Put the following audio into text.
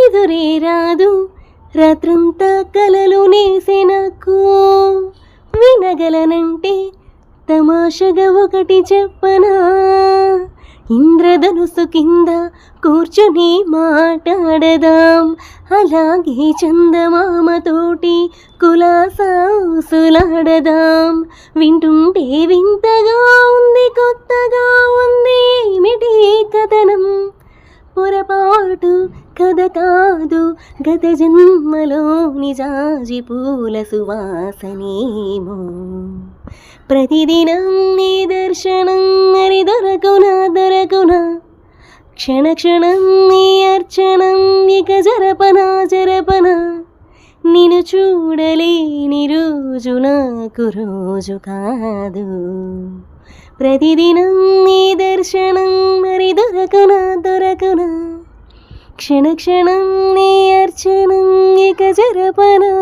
నిదురే రాదు రాత్రంతా కలలు నేసే నాకు. వినగలనంటే తమాషగా ఒకటి చెప్పనా, ఇంద్రధనుసు కింద కూర్చుని మాట్లాడదాం, అలాగే చందమామతోటి కులాసాసులాడదాం. వింటుంటే వింతగా ఉంది, కొత్తగా ఉంది, ఏమిటి కథనం? పొరపాటు కథ కాదు, గత జన్మలోని జాజి పూల సువాసనేమో. ప్రతిదినం నీ దర్శనం మరి దొరకునా, క్షణ క్షణం నీ అర్చనం ఇక జరపనా. నిన్ను చూడలేని రోజు నాకు రోజు కాదు. ప్రతిదినం నీ దర్శనం మరి దొరకునా, క్షణ క్షణం నీ అర్చనం ఇక జరపనా.